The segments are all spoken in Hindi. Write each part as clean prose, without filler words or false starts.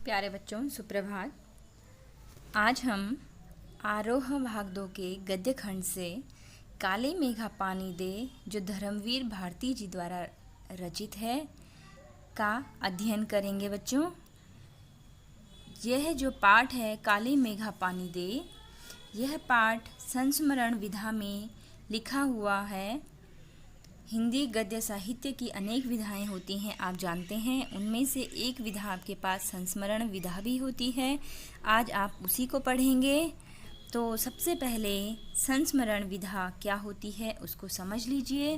प्यारे बच्चों, सुप्रभात। आज हम आरोह भाग 2 के गद्य खंड से काले मेघा पानी दे, जो धर्मवीर भारती जी द्वारा रचित है, का अध्ययन करेंगे। बच्चों, यह जो पाठ है काले मेघा पानी दे, यह पाठ संस्मरण विधा में लिखा हुआ है। हिंदी गद्य साहित्य की अनेक विधाएं होती हैं, आप जानते हैं। उनमें से एक विधा आपके पास संस्मरण विधा भी होती है। आज आप उसी को पढ़ेंगे। तो सबसे पहले संस्मरण विधा क्या होती है उसको समझ लीजिए।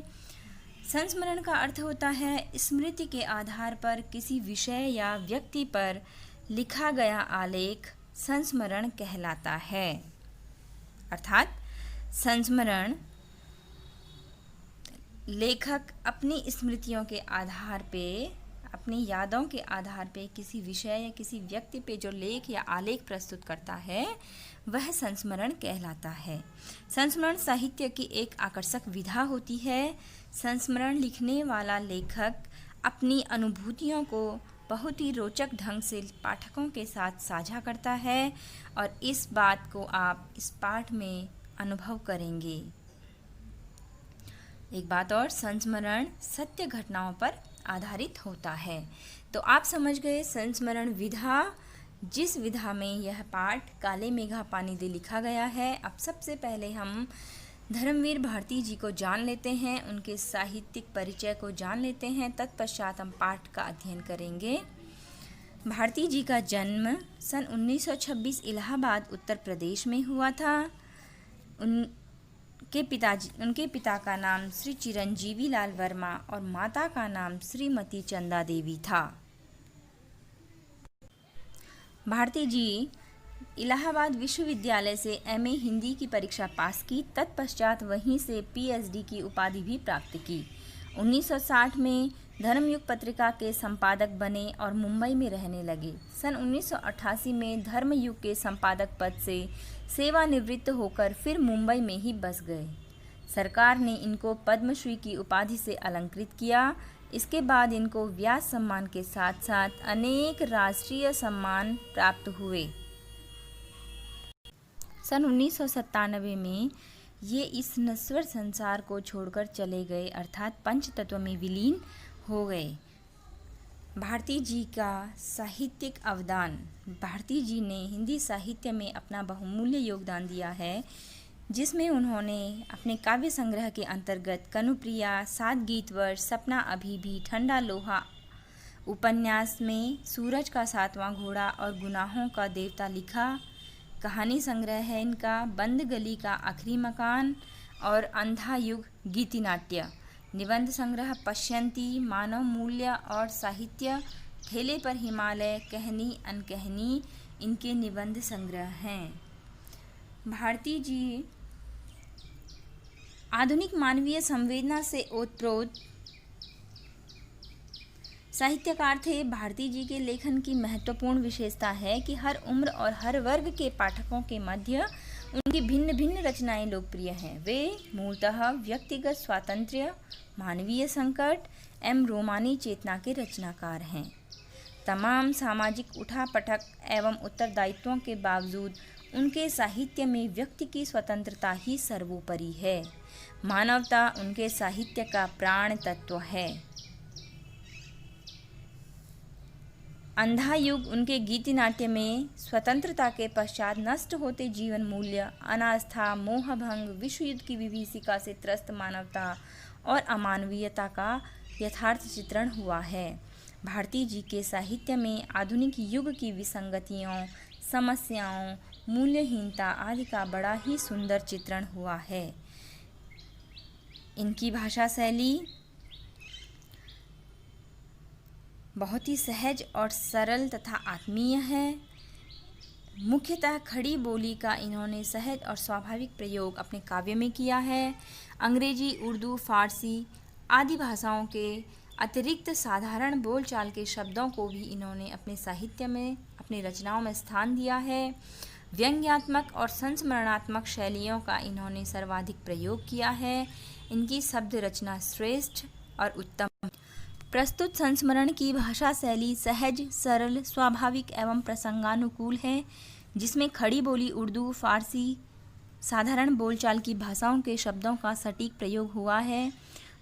संस्मरण का अर्थ होता है स्मृति के आधार पर किसी विषय या व्यक्ति पर लिखा गया आलेख संस्मरण कहलाता है। अर्थात संस्मरण लेखक अपनी स्मृतियों के आधार पे, अपनी यादों के आधार पे किसी विषय या किसी व्यक्ति पे जो लेख या आलेख प्रस्तुत करता है, वह संस्मरण कहलाता है। संस्मरण साहित्य की एक आकर्षक विधा होती है। संस्मरण लिखने वाला लेखक अपनी अनुभूतियों को बहुत ही रोचक ढंग से पाठकों के साथ साझा करता है और इस बात को आप इस पाठ में अनुभव करेंगे। एक बात और, संस्मरण सत्य घटनाओं पर आधारित होता है। तो आप समझ गए संस्मरण विधा, जिस विधा में यह पाठ काले मेघा पानी दे लिखा गया है। अब सबसे पहले हम धर्मवीर भारती जी को जान लेते हैं, उनके साहित्यिक परिचय को जान लेते हैं। तत्पश्चात हम पाठ का अध्ययन करेंगे। भारती जी का जन्म सन 1926 इलाहाबाद उत्तर प्रदेश में हुआ था। उनके पिता का नाम श्री चिरंजीवी लाल वर्मा और माता का नाम श्रीमती चंदा देवी था। भारती जी इलाहाबाद विश्वविद्यालय से एमए हिंदी की परीक्षा पास की। तत्पश्चात वहीं से पीएचडी की उपाधि भी प्राप्त की। 1960 में धर्मयुग पत्रिका के संपादक बने और मुंबई में रहने लगे। सन 1988 में धर्मयुग के संपादक पद से सेवानिवृत्त होकर फिर मुंबई में ही बस गए। सरकार ने इनको पद्मश्री की उपाधि से अलंकृत किया। इसके बाद इनको व्यास सम्मान के साथ साथ अनेक राष्ट्रीय सम्मान प्राप्त हुए। सन 1997 में ये इस नश्वर संसार को छोड़कर चले गए, अर्थात पंचतत्व में विलीन हो गए। भारती जी का साहित्यिक अवदान। भारती जी ने हिंदी साहित्य में अपना बहुमूल्य योगदान दिया है, जिसमें उन्होंने अपने काव्य संग्रह के अंतर्गत कनुप्रिया, 7 गीतवर्ष, सपना अभी भी, ठंडा लोहा उपन्यास में सूरज का 7वां घोड़ा और गुनाहों का देवता लिखा। कहानी संग्रह है इनका बंद गली का आखिरी मकान और अंधा युग गीतिनाट्य। निबंध संग्रह पश्यंती, मानव मूल्य और साहित्य, ठेले पर हिमालय, कहनी अनकहनी इनके निबंध संग्रह हैं। भारती जी आधुनिक मानवीय संवेदना से ओतप्रोत साहित्यकार थे। भारती जी के लेखन की महत्वपूर्ण विशेषता है कि हर उम्र और हर वर्ग के पाठकों के मध्य उनकी भिन्न भिन्न रचनाएं लोकप्रिय हैं। वे मूलतः व्यक्तिगत स्वातंत्र्य, मानवीय संकट एवं रोमानी चेतना के रचनाकार हैं। तमाम सामाजिक उठापटक एवं उत्तरदायित्वों के बावजूद उनके साहित्य में व्यक्ति की स्वतंत्रता ही सर्वोपरि है। मानवता उनके साहित्य का प्राण तत्व है। अंधा युग उनके गीतिनाट्य में स्वतंत्रता के पश्चात नष्ट होते जीवन मूल्य, अनास्था, मोहभंग, विश्व युद्ध की विभीषिका से त्रस्त मानवता और अमानवीयता का यथार्थ चित्रण हुआ है। भारती जी के साहित्य में आधुनिक युग की विसंगतियों, समस्याओं, मूल्यहीनता आदि का बड़ा ही सुंदर चित्रण हुआ है। इनकी भाषा शैली बहुत ही सहज और सरल तथा आत्मीय है। मुख्यतः खड़ी बोली का इन्होंने सहज और स्वाभाविक प्रयोग अपने काव्य में किया है। अंग्रेजी, उर्दू, फारसी आदि भाषाओं के अतिरिक्त साधारण बोलचाल के शब्दों को भी इन्होंने अपने साहित्य में, अपनी रचनाओं में स्थान दिया है। व्यंग्यात्मक और संस्मरणात्मक शैलियों का इन्होंने सर्वाधिक प्रयोग किया है। इनकी शब्द रचना श्रेष्ठ और उत्तम। प्रस्तुत संस्मरण की भाषा शैली सहज, सरल, स्वाभाविक एवं प्रसंगानुकूल है, जिसमें खड़ी बोली उर्दू, फारसी, साधारण बोलचाल की भाषाओं के शब्दों का सटीक प्रयोग हुआ है।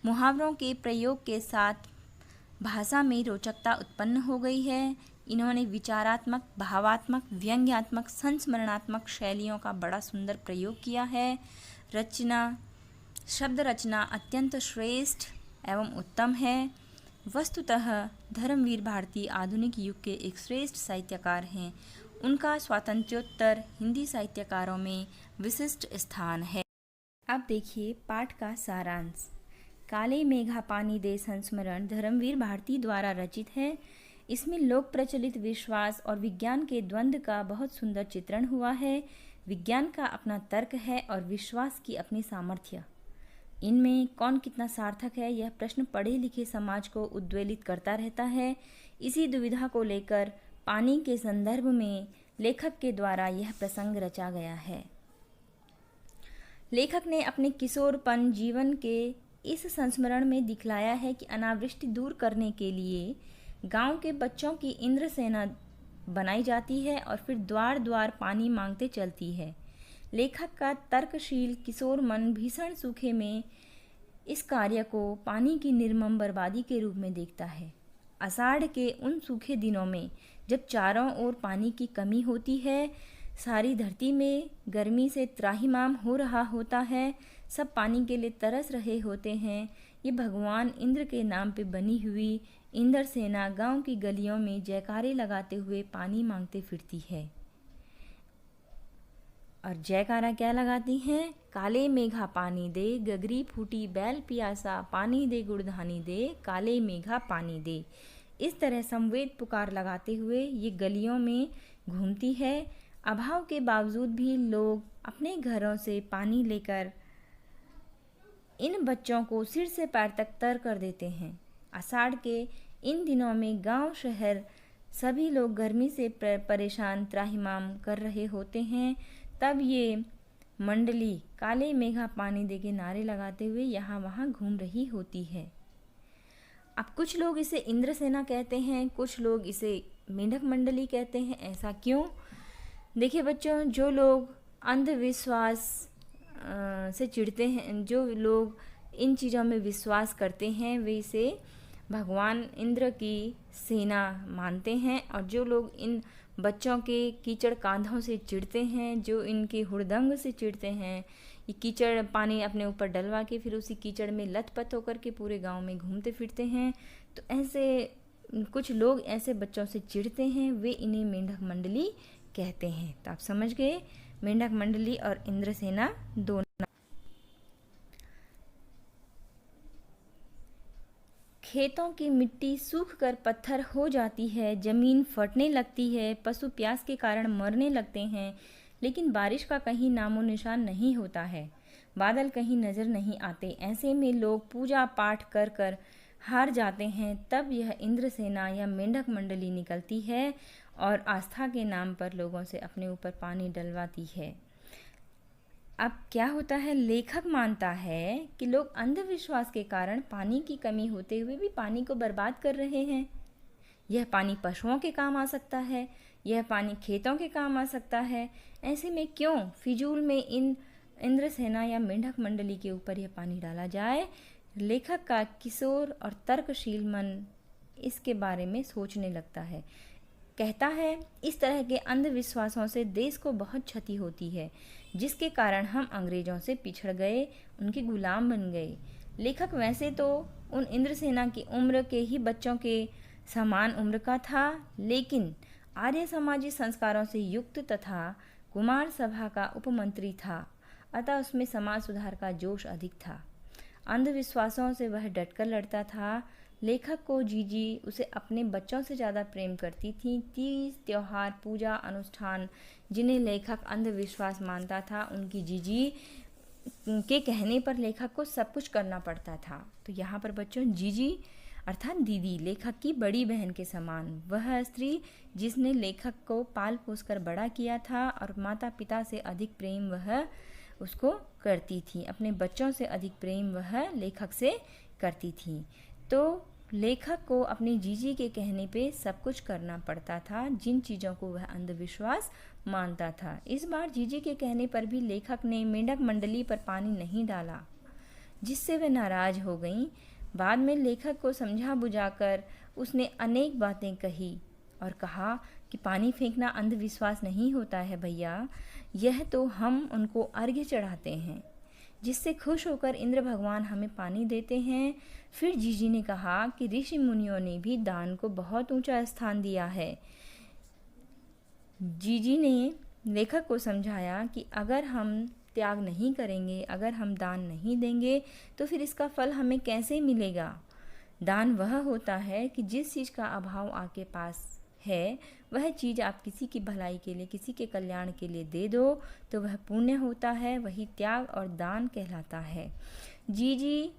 मुहावरों के प्रयोग के साथ भाषा में रोचकता उत्पन्न हो गई है। इन्होंने विचारात्मक, भावात्मक, व्यंग्यात्मक, संस्मरणात्मक शैलियों का बड़ा सुंदर प्रयोग किया है। शब्द रचना अत्यंत श्रेष्ठ एवं उत्तम है। वस्तुतः धर्मवीर भारती आधुनिक युग के एक श्रेष्ठ साहित्यकार हैं। उनका स्वातंत्र्योत्तर हिंदी साहित्यकारों में विशिष्ट स्थान है। अब देखिए पाठ का सारांश। काले मेघा पानी दे संस्मरण धर्मवीर भारती द्वारा रचित है। इसमें लोक प्रचलित विश्वास और विज्ञान के द्वंद्व का बहुत सुंदर चित्रण हुआ है। विज्ञान का अपना तर्क है और विश्वास की अपनी सामर्थ्य। इनमें कौन कितना सार्थक है, यह प्रश्न पढ़े लिखे समाज को उद्वेलित करता रहता है। इसी दुविधा को लेकर पानी के संदर्भ में लेखक के द्वारा यह प्रसंग रचा गया है। लेखक ने अपने किशोरपन जीवन के इस संस्मरण में दिखलाया है कि अनावृष्टि दूर करने के लिए गांव के बच्चों की इंद्र सेना बनाई जाती है और फिर द्वार द्वार पानी मांगते चलती है। लेखक का तर्कशील किशोर मन भीषण सूखे में इस कार्य को पानी की निर्मम बर्बादी के रूप में देखता है। आषाढ़ के उन सूखे दिनों में जब चारों ओर पानी की कमी होती है, सारी धरती में गर्मी से त्राहिमाम हो रहा होता है, सब पानी के लिए तरस रहे होते हैं, ये भगवान इंद्र के नाम पे बनी हुई इंद्र सेना गांव की गलियों में जयकारे लगाते हुए पानी मांगते फिरती है। और जयकारा क्या लगाती हैं? काले मेघा पानी दे, गगरी फूटी बैल पियासा, पानी दे गुड़धानी दे, काले मेघा पानी दे। इस तरह संवेद पुकार लगाते हुए ये गलियों में घूमती है। अभाव के बावजूद भी लोग अपने घरों से पानी लेकर इन बच्चों को सिर से पैर तक तर कर देते हैं। आषाढ़ के इन दिनों में गांव शहर सभी लोग गर्मी से परेशान त्राहिमाम कर रहे होते हैं। तब ये मंडली काले मेघा पानी दे के नारे लगाते हुए यहाँ वहाँ घूम रही होती है। अब कुछ लोग इसे इंद्रसेना कहते हैं, कुछ लोग इसे मेंढक मंडली कहते हैं। ऐसा क्यों? देखिए बच्चों, जो लोग अंधविश्वास से चिढ़ते हैं, जो लोग इन चीज़ों में विश्वास करते हैं, वे इसे भगवान इंद्र की सेना मानते हैं। और जो लोग इन बच्चों के कीचड़ कांधों से चिढ़ते हैं, जो इनके हुड़दंग से चिढ़ते हैं, ये कीचड़ पानी अपने ऊपर डलवा के फिर उसी कीचड़ में लथपथ होकर के पूरे गांव में घूमते फिरते हैं, तो ऐसे कुछ लोग ऐसे बच्चों से चिढ़ते हैं, वे इन्हें मेंढक मंडली कहते हैं। तो आप समझ गए, मेंढक मंडली और इंद्रसेना दोनों। खेतों की मिट्टी सूख कर पत्थर हो जाती है, जमीन फटने लगती है, पशु प्यास के कारण मरने लगते हैं, लेकिन बारिश का कहीं नामो निशान नहीं होता है, बादल कहीं नज़र नहीं आते। ऐसे में लोग पूजा पाठ कर कर हार जाते हैं। तब यह इंद्रसेना या मेंढक मंडली निकलती है और आस्था के नाम पर लोगों से अपने ऊपर पानी डलवाती है। अब क्या होता है, लेखक मानता है कि लोग अंधविश्वास के कारण पानी की कमी होते हुए भी पानी को बर्बाद कर रहे हैं। यह पानी पशुओं के काम आ सकता है, यह पानी खेतों के काम आ सकता है। ऐसे में क्यों फिजूल में इन इंद्रसेना या मेंढक मंडली के ऊपर यह पानी डाला जाए? लेखक का किशोर और तर्कशील मन इसके बारे में सोचने लगता है। कहता है, इस तरह के अंधविश्वासों से देश को बहुत क्षति होती है, जिसके कारण हम अंग्रेजों से पिछड़ गए, उनके गुलाम बन गए। लेखक वैसे तो उन इंद्रसेना की उम्र के ही बच्चों के समान उम्र का था, लेकिन आर्य समाजी संस्कारों से युक्त तथा कुमार सभा का उपमंत्री था, अतः उसमें समाज सुधार का जोश अधिक था। अंधविश्वासों से वह डटकर लड़ता था। लेखक को जीजी उसे अपने बच्चों से ज़्यादा प्रेम करती थी। तीज, त्योहार, पूजा, अनुष्ठान जिन्हें लेखक अंधविश्वास मानता था, उनकी जीजी के कहने पर लेखक को सब कुछ करना पड़ता था। तो यहाँ पर बच्चों, जीजी अर्थात दीदी लेखक की बड़ी बहन के समान, वह स्त्री जिसने लेखक को पाल पोस कर बड़ा किया था और माता पिता से अधिक प्रेम वह उसको करती थी, अपने बच्चों से अधिक प्रेम वह लेखक से करती थी। तो लेखक को अपनी जीजी के कहने पे सब कुछ करना पड़ता था, जिन चीज़ों को वह अंधविश्वास मानता था। इस बार जीजी के कहने पर भी लेखक ने मेंढक मंडली पर पानी नहीं डाला, जिससे वे नाराज हो गईं। बाद में लेखक को समझा बुझाकर उसने अनेक बातें कही और कहा कि पानी फेंकना अंधविश्वास नहीं होता है भैया, यह तो हम उनको अर्घ्य चढ़ाते हैं, जिससे खुश होकर इंद्र भगवान हमें पानी देते हैं। फिर जीजी ने कहा कि ऋषि मुनियों ने भी दान को बहुत ऊंचा स्थान दिया है। जीजी ने लेखक को समझाया कि अगर हम त्याग नहीं करेंगे, अगर हम दान नहीं देंगे, तो फिर इसका फल हमें कैसे मिलेगा। दान वह होता है कि जिस चीज़ का अभाव आपके पास है, वह चीज़ आप किसी की भलाई के लिए, किसी के कल्याण के लिए दे दो, तो वह पुण्य होता है, वही त्याग और दान कहलाता है। जीजी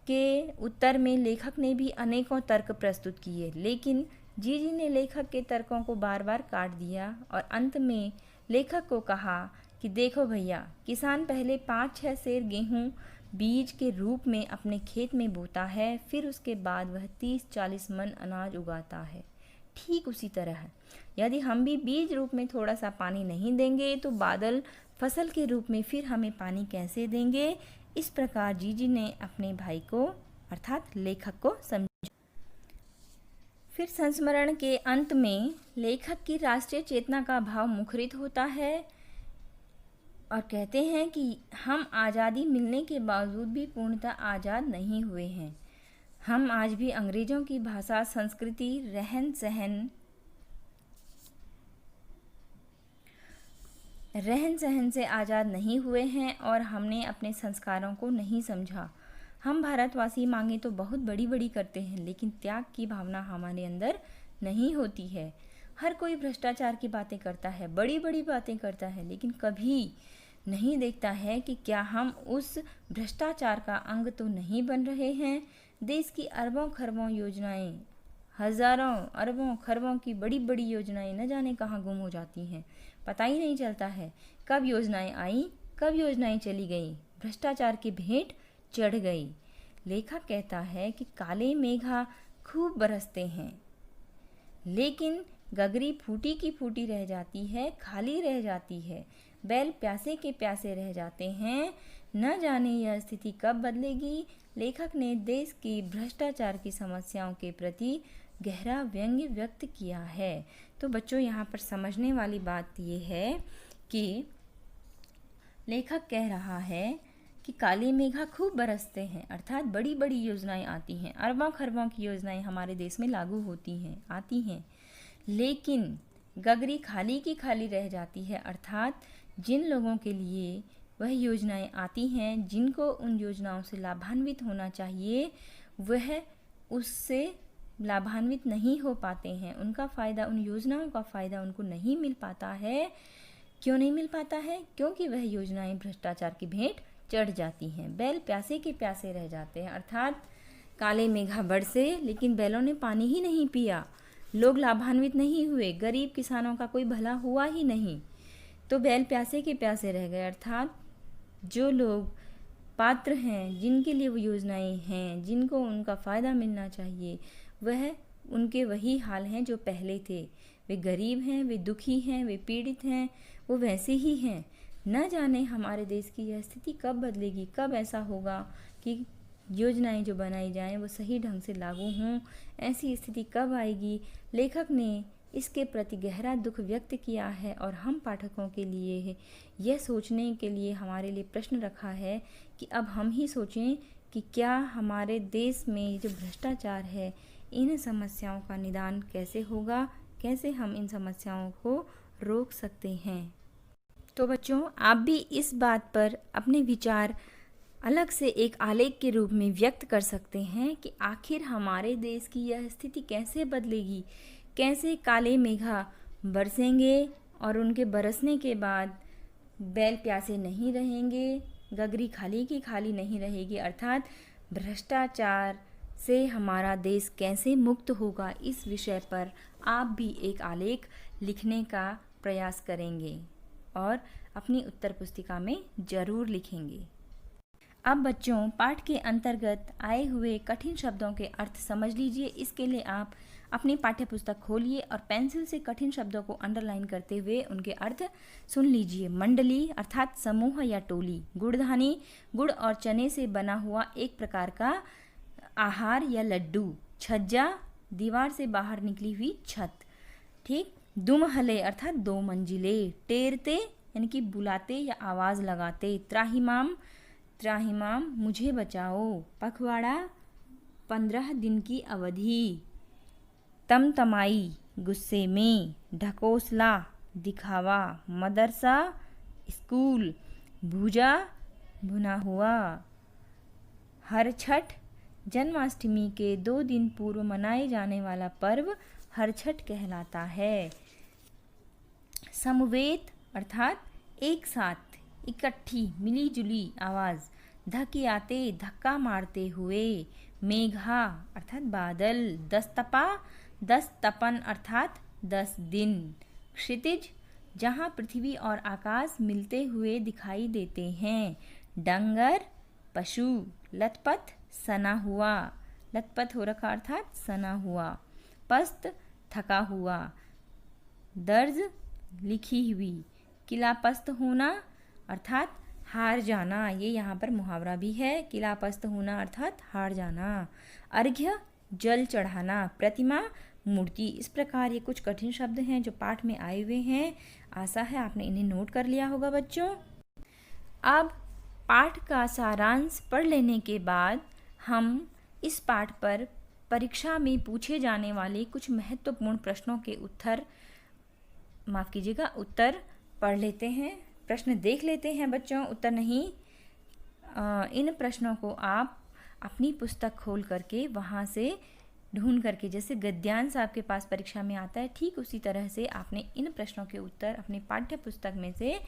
के उत्तर में लेखक ने भी अनेकों तर्क प्रस्तुत किए, लेकिन जीजी ने लेखक के तर्कों को बार बार काट दिया और अंत में लेखक को कहा कि देखो भैया, किसान पहले 5-6 सेर गेहूँ बीज के रूप में अपने खेत में बोता है, फिर उसके बाद वह 30-40 मन अनाज उगाता है। ठीक उसी तरह यदि हम भी बीज रूप में थोड़ा सा पानी नहीं देंगे, तो बादल फसल के रूप में फिर हमें पानी कैसे देंगे। इस प्रकार जीजी ने अपने भाई को अर्थात लेखक को समझा। फिर संस्मरण के अंत में लेखक की राष्ट्रीय चेतना का भाव मुखरित होता है और कहते हैं कि हम आज़ादी मिलने के बावजूद भी पूर्णतः आज़ाद नहीं हुए हैं। हम आज भी अंग्रेज़ों की भाषा, संस्कृति, रहन सहन से आज़ाद नहीं हुए हैं और हमने अपने संस्कारों को नहीं समझा। हम भारतवासी मांगे तो बहुत बड़ी बड़ी करते हैं, लेकिन त्याग की भावना हमारे अंदर नहीं होती है। हर कोई भ्रष्टाचार की बातें करता है, बड़ी बड़ी बातें करता है, लेकिन कभी नहीं देखता है कि क्या हम उस भ्रष्टाचार का अंग तो नहीं बन रहे हैं। देश की अरबों खरबों योजनाएं, हजारों अरबों खरबों की बड़ी बड़ी योजनाएं न जाने कहाँ गुम हो जाती हैं। पता ही नहीं चलता है कब योजनाएं आई, कब योजनाएं चली गई, भ्रष्टाचार की भेंट चढ़ गई। लेखक कहता है कि काले मेघा खूब बरसते हैं, लेकिन गगरी फूटी की फूटी रह जाती है, खाली रह जाती है। बैल प्यासे के प्यासे रह जाते हैं, न जाने यह स्थिति कब बदलेगी। लेखक ने देश की भ्रष्टाचार की समस्याओं के प्रति गहरा व्यंग्य व्यक्त किया है। तो बच्चों, यहाँ पर समझने वाली बात ये है कि लेखक कह रहा है कि काले मेघा खूब बरसते हैं, अर्थात बड़ी बड़ी योजनाएं आती हैं, अरबों खरबों की योजनाएं हमारे देश में लागू होती हैं, आती हैं, लेकिन गगरी खाली की खाली रह जाती है। अर्थात जिन लोगों के लिए वह योजनाएं आती हैं, जिनको उन योजनाओं से लाभान्वित होना चाहिए, वह उससे लाभान्वित नहीं हो पाते हैं। उनका फ़ायदा, उन योजनाओं का फ़ायदा उनको नहीं मिल पाता है। क्यों नहीं मिल पाता है? क्योंकि वह योजनाएं भ्रष्टाचार की भेंट चढ़ जाती हैं। बैल प्यासे के प्यासे रह जाते हैं, अर्थात काले मेघा बरसे लेकिन बैलों ने पानी ही नहीं पिया, लोग लाभान्वित नहीं हुए, गरीब किसानों का कोई भला हुआ ही नहीं, तो बैल प्यासे के प्यासे रह गए। अर्थात जो लोग पात्र हैं, जिनके लिए वो योजनाएं हैं, जिनको उनका फ़ायदा मिलना चाहिए, वह उनके वही हाल हैं जो पहले थे। वे गरीब हैं, वे दुखी हैं, वे पीड़ित हैं, वो वैसे ही हैं। न जाने हमारे देश की यह स्थिति कब बदलेगी, कब ऐसा होगा कि योजनाएं जो बनाई जाएं वो सही ढंग से लागू हों। ऐसी स्थिति कब आएगी? लेखक ने इसके प्रति गहरा दुख व्यक्त किया है और हम पाठकों के लिए यह सोचने के लिए हमारे लिए प्रश्न रखा है कि अब हम ही सोचें कि क्या हमारे देश में जो भ्रष्टाचार है, इन समस्याओं का निदान कैसे होगा, कैसे हम इन समस्याओं को रोक सकते हैं। तो बच्चों, आप भी इस बात पर अपने विचार अलग से एक आलेख के रूप में व्यक्त कर सकते हैं कि आखिर हमारे देश की यह स्थिति कैसे बदलेगी, कैसे काले मेघा बरसेंगे और उनके बरसने के बाद बैल प्यासे नहीं रहेंगे, गगरी खाली की खाली नहीं रहेगी, अर्थात भ्रष्टाचार से हमारा देश कैसे मुक्त होगा। इस विषय पर आप भी एक आलेख लिखने का प्रयास करेंगे और अपनी उत्तर पुस्तिका में ज़रूर लिखेंगे। अब बच्चों पाठ के अंतर्गत आए हुए कठिन शब्दों के अर्थ समझ लीजिए। इसके लिए आप अपनी पाठ्य पुस्तक खोलिए और पेंसिल से कठिन शब्दों को अंडरलाइन करते हुए उनके अर्थ सुन लीजिए। मंडली अर्थात समूह या टोली। गुड़धानी गुड़ और चने से बना हुआ एक प्रकार का आहार या लड्डू। छज्जा दीवार से बाहर निकली हुई छत। ठीक। दुमहले अर्थात 2 मंजिले। टेरते यानी कि बुलाते या आवाज़ लगाते। त्राहिमाम त्राहिमाम मुझे बचाओ। पखवाड़ा 15 दिन की अवधि। तमतमाई गुस्से में। ढकोसला दिखावा। मदरसा स्कूल। भूजा भुना हुआ। हर छठ जन्माष्टमी के 2 दिन पूर्व मनाए जाने वाला पर्व हर छठ कहलाता है। समवेत अर्थात एक साथ इकट्ठी मिली जुली आवाज़। धकियाते धक्का मारते हुए। मेघा अर्थात बादल। दस्तपा 10 तपन अर्थात 10 दिन। क्षितिज जहाँ पृथ्वी और आकाश मिलते हुए दिखाई देते हैं। डंगर पशु। लतपथ सना हुआ। लतपथ हो रखा अर्थात सना हुआ। पस्त थका हुआ। दर्ज लिखी हुई। किलापस्त होना अर्थात हार जाना। ये यहाँ पर मुहावरा भी है। किलापस्त होना अर्थात हार जाना। अर्घ्य जल चढ़ाना। प्रतिमा मूर्ति। इस प्रकार ये कुछ कठिन शब्द हैं जो पाठ में आए हुए हैं। आशा है आपने इन्हें नोट कर लिया होगा बच्चों। अब पाठ का सारांश पढ़ लेने के बाद हम इस पाठ पर परीक्षा में पूछे जाने वाले कुछ महत्वपूर्ण प्रश्नों के उत्तर पढ़ लेते हैं। प्रश्न देख लेते हैं बच्चों, उत्तर नहीं। इन प्रश्नों को आप अपनी पुस्तक खोल करके वहाँ से ढूंढ करके, जैसे गद्यांश आपके पास परीक्षा में आता है, ठीक उसी तरह से आपने इन प्रश्नों के उत्तर अपनी पाठ्य पुस्तक में से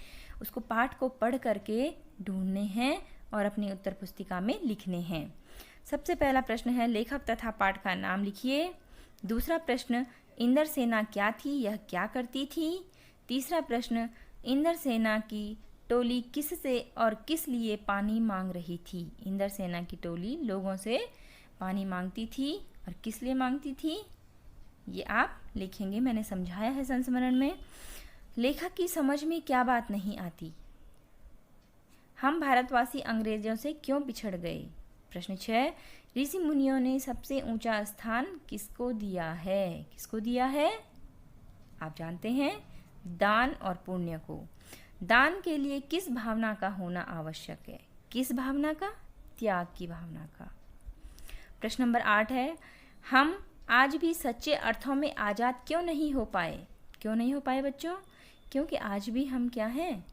उसको पाठ को पढ़ करके ढूंढने हैं और अपनी उत्तर पुस्तिका में लिखने हैं। सबसे पहला प्रश्न है लेखक तथा पाठ का नाम लिखिए। दूसरा प्रश्न इंद्र सेना क्या थी, यह क्या करती थी। तीसरा प्रश्न इंद्र सेना की टोली किससे और किस लिए पानी मांग रही थी। इंद्र सेना की टोली लोगों से पानी मांगती थी और किस लिए मांगती थी, ये आप लिखेंगे। मैंने समझाया है संस्मरण में। लेखक की समझ में क्या बात नहीं आती। हम भारतवासी अंग्रेजों से क्यों पिछड़ गए। प्रश्न 6 ऋषि मुनियों ने सबसे ऊंचा स्थान किसको दिया है। किसको दिया है आप जानते हैं, दान और पुण्य को। दान के लिए किस भावना का होना आवश्यक है। किस भावना का, त्याग की भावना का। प्रश्न नंबर 8 है हम आज भी सच्चे अर्थों में आज़ाद क्यों नहीं हो पाए। क्यों नहीं हो पाए बच्चों, क्योंकि आज भी हम क्या हैं,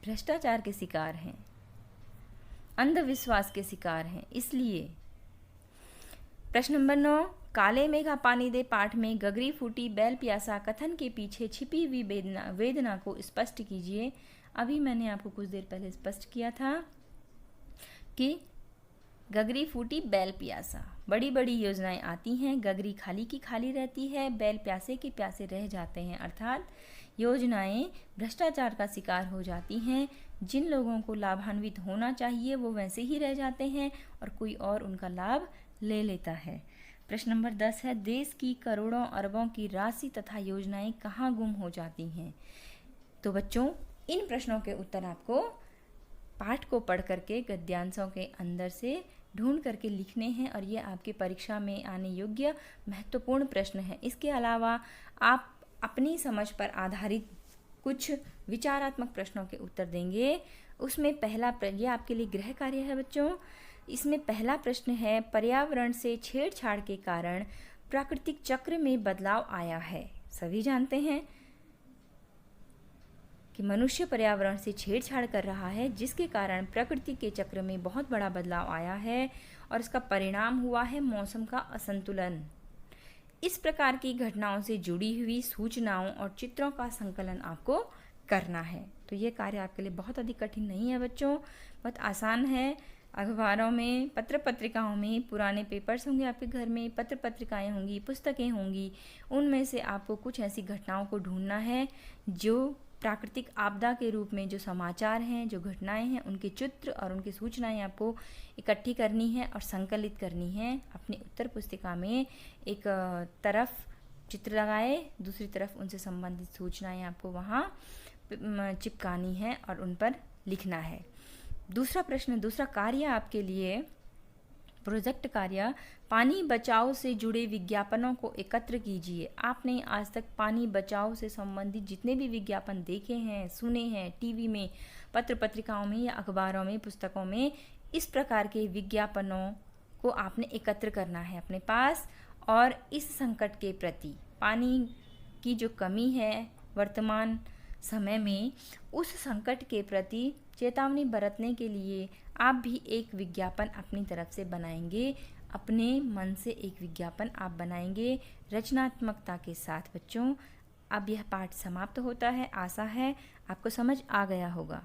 भ्रष्टाचार के शिकार हैं, अंधविश्वास के शिकार हैं, इसलिए। प्रश्न नंबर 9 काले मेघा पानी दे पाठ में गगरी फूटी बैल प्यासा कथन के पीछे छिपी हुई वेदना को स्पष्ट कीजिए। अभी मैंने आपको कुछ देर पहले स्पष्ट किया था कि गगरी फूटी बैल प्यासा, बड़ी बड़ी योजनाएं आती हैं, गगरी खाली की खाली रहती है, बैल प्यासे के प्यासे रह जाते हैं। अर्थात योजनाएं भ्रष्टाचार का शिकार हो जाती हैं। जिन लोगों को लाभान्वित होना चाहिए वो वैसे ही रह जाते हैं और कोई और उनका लाभ ले लेता है। प्रश्न नंबर 10 है देश की करोड़ों अरबों की राशि तथा योजनाएं कहाँ गुम हो जाती हैं। तो बच्चों इन प्रश्नों के उत्तर आपको पाठ को पढ़ करके गद्यांशों के अंदर से ढूंढ करके लिखने हैं और ये आपके परीक्षा में आने योग्य महत्वपूर्ण प्रश्न है। इसके अलावा आप अपनी समझ पर आधारित कुछ विचारात्मक प्रश्नों के उत्तर देंगे। उसमें पहला ये आपके लिए गृह कार्य है बच्चों। इसमें पहला प्रश्न है पर्यावरण से छेड़छाड़ के कारण प्राकृतिक चक्र में बदलाव आया है। सभी जानते हैं कि मनुष्य पर्यावरण से छेड़छाड़ कर रहा है जिसके कारण प्रकृति के चक्र में बहुत बड़ा बदलाव आया है और इसका परिणाम हुआ है मौसम का असंतुलन। इस प्रकार की घटनाओं से जुड़ी हुई सूचनाओं और चित्रों का संकलन आपको करना है। तो ये कार्य आपके लिए बहुत अधिक कठिन नहीं है बच्चों, बहुत आसान है। अखबारों में, पत्र पत्रिकाओं में, पुराने पेपर्स होंगे आपके घर में, पत्र पत्रिकाएं होंगी, पुस्तकें होंगी, उनमें से आपको कुछ ऐसी घटनाओं को ढूंढना है जो प्राकृतिक आपदा के रूप में जो समाचार हैं, जो घटनाएं हैं, उनके चित्र और उनकी सूचनाएं आपको इकट्ठी करनी है और संकलित करनी है। अपनी उत्तर पुस्तिका में एक तरफ चित्र लगाए, दूसरी तरफ उनसे संबंधित सूचनाएं आपको वहाँ चिपकानी है और उन पर लिखना है। दूसरा प्रश्न, दूसरा कार्य आपके लिए प्रोजेक्ट कार्य, पानी बचाओ से जुड़े विज्ञापनों को एकत्र कीजिए। आपने आज तक पानी बचाओ से संबंधित जितने भी विज्ञापन देखे हैं, सुने हैं, टीवी में, पत्र पत्रिकाओं में या अखबारों में, पुस्तकों में, इस प्रकार के विज्ञापनों को आपने एकत्र करना है अपने पास और इस संकट के प्रति, पानी की जो कमी है वर्तमान समय में, उस संकट के प्रति चेतावनी बरतने के लिए आप भी एक विज्ञापन अपनी तरफ से बनाएंगे। अपने मन से एक विज्ञापन आप बनाएंगे रचनात्मकता के साथ। बच्चों, अब यह पाठ समाप्त होता है। आशा है आपको समझ आ गया होगा।